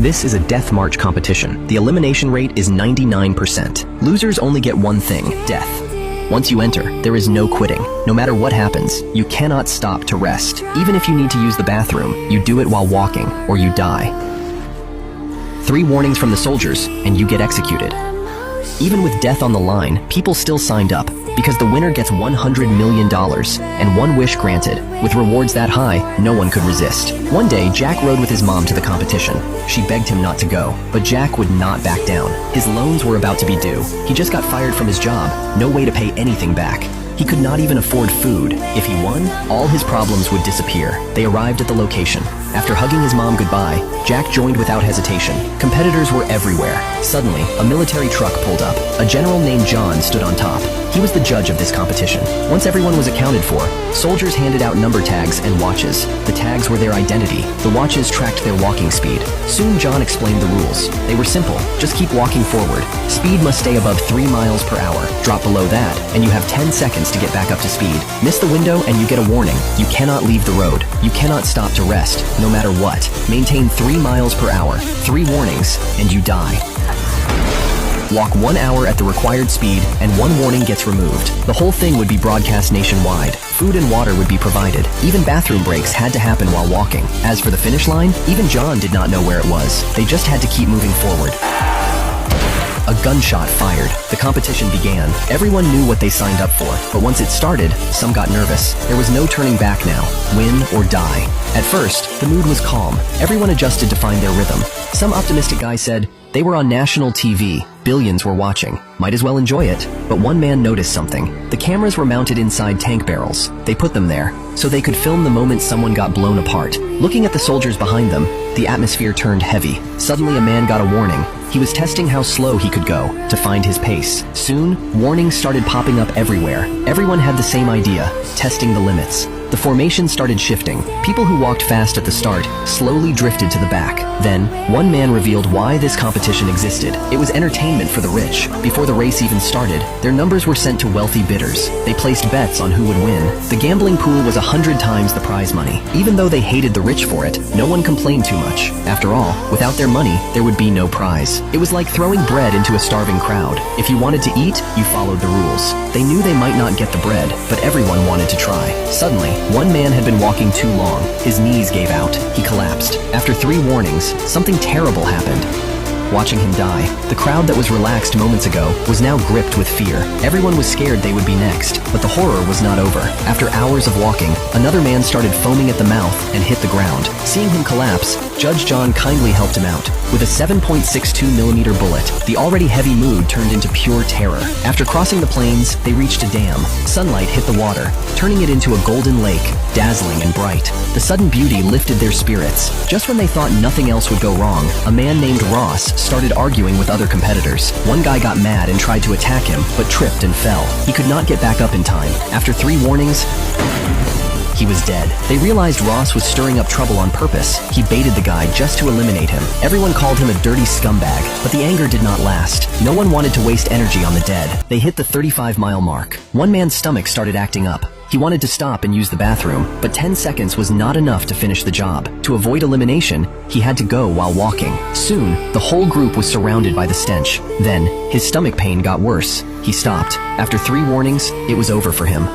This is a death march competition. The elimination rate is 99%. Losers only get one thing, death. Once you enter, there is no quitting. No matter what happens, you cannot stop to rest. Even if you need to use the bathroom, you do it while walking, or you die. 3 warnings from the soldiers, and you get executed. Even with death on the line, people still signed up, because the winner gets $100 million and 1 wish granted. With rewards that high, no one could resist. One day, Jack rode with his mom to the competition. She begged him not to go, but Jack would not back down. His loans were about to be due. He just got fired from his job, no way to pay anything back. He could not even afford food. If he won, all his problems would disappear. They arrived at the location. After hugging his mom goodbye, Jack joined without hesitation. Competitors were everywhere. Suddenly, a military truck pulled up. A general named John stood on top. He was the judge of this competition. Once everyone was accounted for, soldiers handed out number tags and watches. The tags were their identity. The watches tracked their walking speed. Soon John explained the rules. They were simple. Just keep walking forward. Speed must stay above 3 miles per hour. Drop below that, and you have 10 seconds to get back up to speed. Miss the window and you get a warning. You cannot leave the road. You cannot stop to rest, no matter what. Maintain 3 miles per hour. 3 warnings, and you die. Walk 1 hour at the required speed, and 1 warning gets removed. The whole thing would be broadcast nationwide. Food and water would be provided. Even bathroom breaks had to happen while walking. As for the finish line, even John did not know where it was. They just had to keep moving forward. A gunshot fired. The competition began. Everyone knew what they signed up for, but once it started, some got nervous. There was no turning back now. Win or die. At first, the mood was calm. Everyone adjusted to find their rhythm. Some optimistic guy said, they were on national TV. Billions were watching. Might as well enjoy it. But one man noticed something. The cameras were mounted inside tank barrels. They put them there so they could film the moment someone got blown apart. Looking at the soldiers behind them, the atmosphere turned heavy. Suddenly a man got a warning. He was testing how slow he could go to find his pace. Soon, warnings started popping up everywhere. Everyone had the same idea, testing the limits. The formation started shifting. People who walked fast at the start slowly drifted to the back. Then, one man revealed why this competition existed. It was entertainment for the rich. Before the race even started, their numbers were sent to wealthy bidders. They placed bets on who would win. The gambling pool was 100 times the prize money. Even though they hated the rich for it, no one complained too much. After all, without their money, there would be no prize. It was like throwing bread into a starving crowd. If you wanted to eat, you followed the rules. They knew they might not get the bread, but everyone wanted to try. Suddenly, one man had been walking too long. His knees gave out. He collapsed. After 3 warnings, something terrible happened. Watching him die, the crowd that was relaxed moments ago was now gripped with fear. Everyone was scared they would be next, but the horror was not over. After hours of walking, another man started foaming at the mouth and hit the ground. Seeing him collapse, Judge John kindly helped him out. With a 7.62mm bullet, the already heavy mood turned into pure terror. After crossing the plains, they reached a dam. Sunlight hit the water, turning it into a golden lake, dazzling and bright. The sudden beauty lifted their spirits. Just when they thought nothing else would go wrong, a man named Ross started arguing with other competitors. One guy got mad and tried to attack him, but tripped and fell. He could not get back up in time. After 3 warnings, he was dead. They realized Ross was stirring up trouble on purpose. He baited the guy just to eliminate him. Everyone called him a dirty scumbag, but the anger did not last. No one wanted to waste energy on the dead. They hit the 35-mile mark. One man's stomach started acting up. He wanted to stop and use the bathroom, but 10 seconds was not enough to finish the job. To avoid elimination, he had to go while walking. Soon, the whole group was surrounded by the stench. Then, his stomach pain got worse. He stopped. After 3 warnings, it was over for him.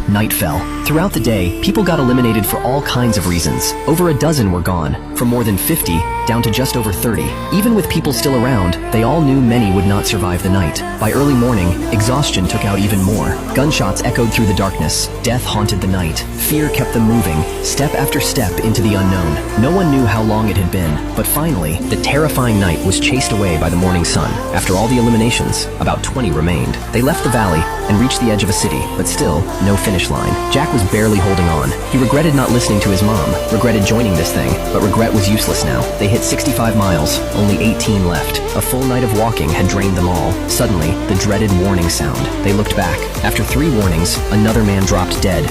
Night fell. Throughout the day, people got eliminated for all kinds of reasons. Over a dozen were gone, from more than 50 down to just over 30. Even with people still around, they all knew many would not survive the night. By early morning, exhaustion took out even more. Gunshots echoed through the darkness. Death haunted the night. Fear kept them moving, step after step into the unknown. No one knew how long it had been, but finally, the terrifying night was chased away by the morning sun. After all the eliminations, about 20 remained. They left the valley and reached the edge of a city, but still, no finish line. Jack was barely holding on. He regretted not listening to his mom, regretted joining this thing, but regret was useless now. They hit 65 miles, only 18 left. A full night of walking had drained them all. Suddenly, the dreaded warning sound. They looked back. After 3 warnings, another man dropped dead.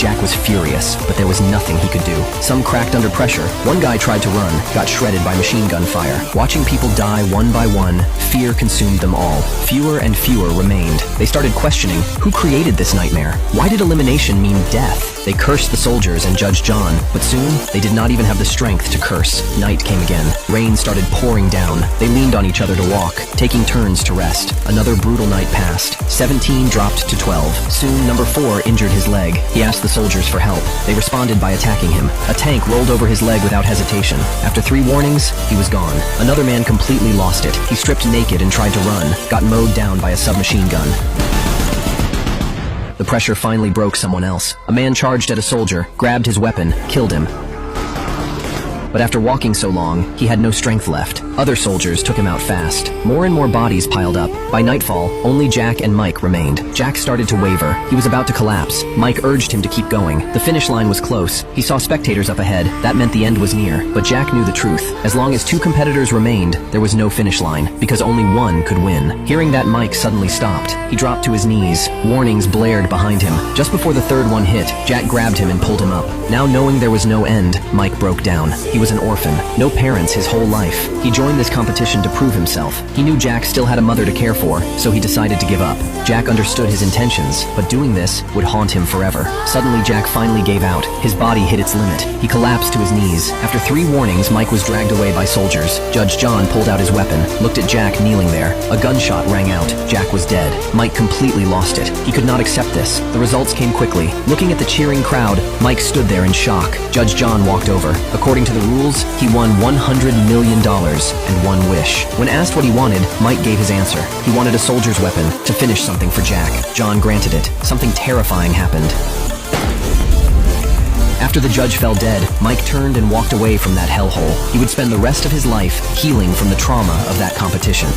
Jack was furious, but there was nothing he could do. Some cracked under pressure. One guy tried to run, got shredded by machine gun fire. Watching people die one by one, fear consumed them all. Fewer and fewer remained. They started questioning, who created this nightmare? Why did elimination mean death? They cursed the soldiers and Judge John, but soon, they did not even have the strength to curse. Night came again. Rain started pouring down. They leaned on each other to walk, taking turns to rest. Another brutal night passed. 17 dropped to 12. Soon, number 4 injured his leg. He asked the soldiers for help. They responded by attacking him. A tank rolled over his leg without hesitation. After 3 warnings, he was gone. Another man completely lost it. He stripped naked and tried to run, got mowed down by a submachine gun. The pressure finally broke someone else. A man charged at a soldier, grabbed his weapon, killed him. But after walking so long, he had no strength left. Other soldiers took him out fast. More and more bodies piled up. By nightfall, only Jack and Mike remained. Jack started to waver. He was about to collapse. Mike urged him to keep going. The finish line was close. He saw spectators up ahead. That meant the end was near. But Jack knew the truth. As long as 2 competitors remained, there was no finish line, because only one could win. Hearing that, Mike suddenly stopped. He dropped to his knees. Warnings blared behind him. Just before the 3rd one hit, Jack grabbed him and pulled him up. Now knowing there was no end, Mike broke down. He was an orphan. No parents his whole life. He joined this competition to prove himself. He knew Jack still had a mother to care for, so he decided to give up. Jack understood his intentions, but doing this would haunt him forever. Suddenly, Jack finally gave out. His body hit its limit. He collapsed to his knees. After 3 warnings, Mike was dragged away by soldiers. Judge John pulled out his weapon, looked at Jack kneeling there. A gunshot rang out. Jack was dead. Mike completely lost it. He could not accept this. The results came quickly. Looking at the cheering crowd, Mike stood there in shock. Judge John walked over. According to the rules, he won $100 million and 1 wish. When asked what he wanted, Mike gave his answer. He wanted a soldier's weapon to finish something for Jack. John granted it. Something terrifying happened. After the judge fell dead, Mike turned and walked away from that hellhole. He would spend the rest of his life healing from the trauma of that competition.